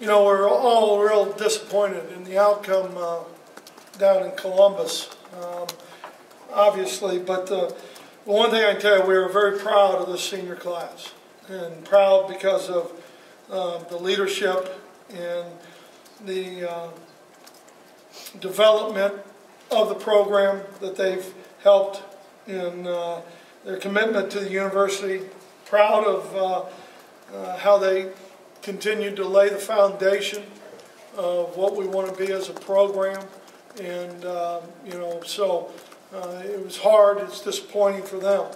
we're all real disappointed in the outcome down in Columbus, obviously. But the one thing I can tell you, we are very proud of this senior class, and proud because of the leadership and the development of the program that they've helped in their commitment to the university. Proud of how they continued to lay the foundation of what we want to be as a program. And, so it was hard, it's disappointing for them,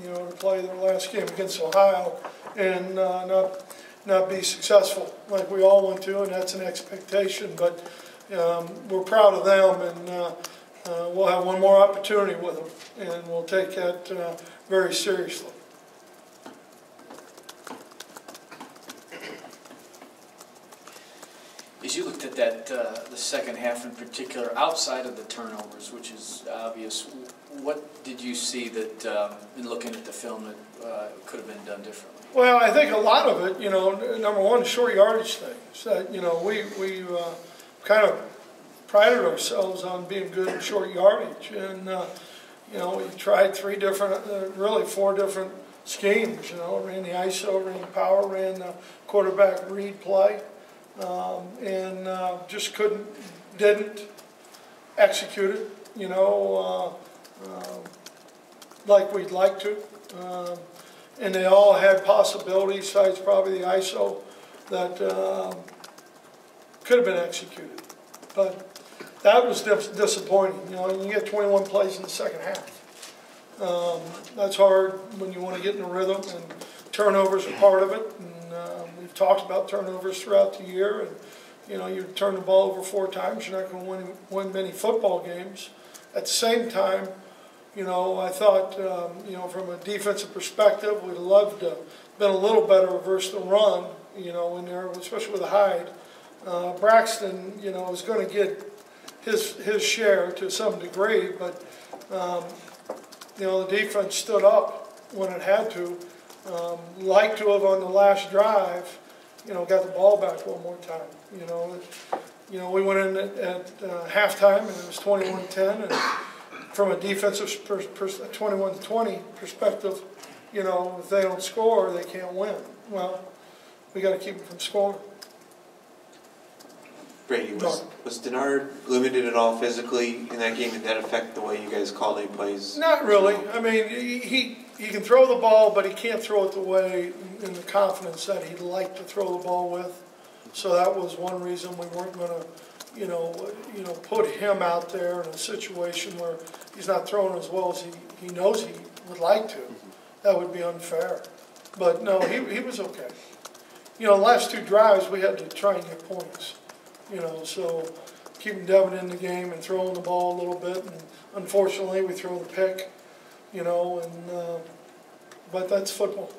to play their last game against Ohio and not be successful like we all want to, and that's an expectation. But we're proud of them, and we'll have one more opportunity with them, and we'll take that very seriously. As you looked at that, the second half in particular, outside of the turnovers, which is obvious, what did you see that, in looking at the film, that could have been done differently? Well, I think a lot of it, number one, short yardage things. That, we kind of prided ourselves on being good in short yardage, and we tried four different schemes. Ran the ISO, ran the power, ran the quarterback read play. And just didn't execute it, like we'd like to. And they all had possibilities, besides probably the ISO, that could have been executed. But that was disappointing. You get 21 plays in the second half. That's hard when you want to get in a rhythm, and turnovers are part of it. We've talked about turnovers throughout the year, and you turn the ball over 4 times, you're not going to win many football games. At the same time, I thought, from a defensive perspective, we'd loved to have been a little better versus the run, in there, especially with Hyde. Braxton, is going to get his share to some degree, but the defense stood up when it had to. Like to have on the last drive, got the ball back one more time. We went in at halftime and it was 21-10, and from a defensive 21-20 perspective, if they don't score, they can't win. Well, we got to keep them from scoring. Brady, was Denard limited at all physically in that game? Did that affect the way you guys called any plays? Not really. I mean, he can throw the ball, but he can't throw it the way in the confidence that he'd like to throw the ball with. So that was one reason we weren't going to, put him out there in a situation where he's not throwing as well as he knows he would like to. That would be unfair. But no, he was okay. The last 2 drives we had to try and get points. So keeping Devin in the game and throwing the ball a little bit, and unfortunately we throw the pick, but that's football.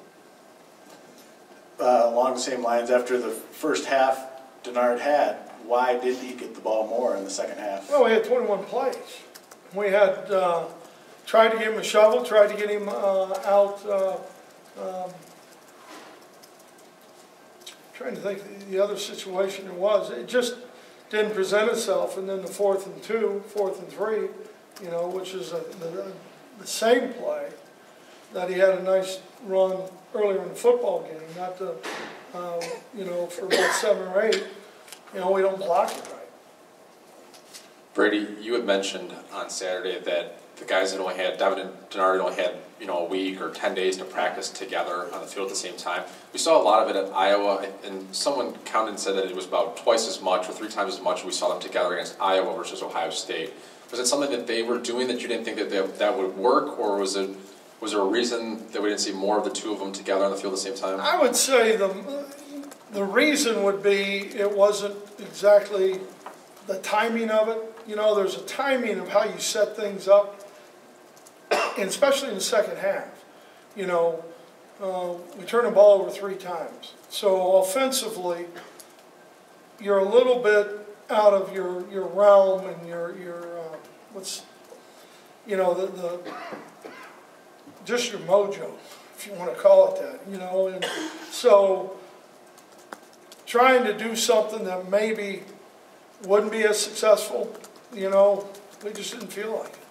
Along the same lines, after the first half Denard had, why did he get the ball more in the second half? Well, we had 21 plays. We had tried to give him a shovel, tried to get him out. Trying to think the other situation there was. It just didn't present itself. And then the 4th and 2, 4th and 3, which is the same play that he had a nice run earlier in the football game. Not to, for about 7 or 8, we don't block it right. Brady, you had mentioned on Saturday that the guys that Devin and Denard only had, a week or 10 days to practice together on the field at the same time. We saw a lot of it at Iowa, and someone counted and said that it was about twice as much or 3 times as much we saw them together against Iowa versus Ohio State. Was it something that they were doing that you didn't think that would work, or was there a reason that we didn't see more of the 2 of them together on the field at the same time? I would say the reason would be it wasn't exactly the timing of it. There's a timing of how you set things up, and especially in the second half. We turn the ball over 3 times. So offensively, you're a little bit out of your realm and your just your mojo, if you want to call it that, and so trying to do something that maybe wouldn't be as successful, you know, we just didn't feel like it.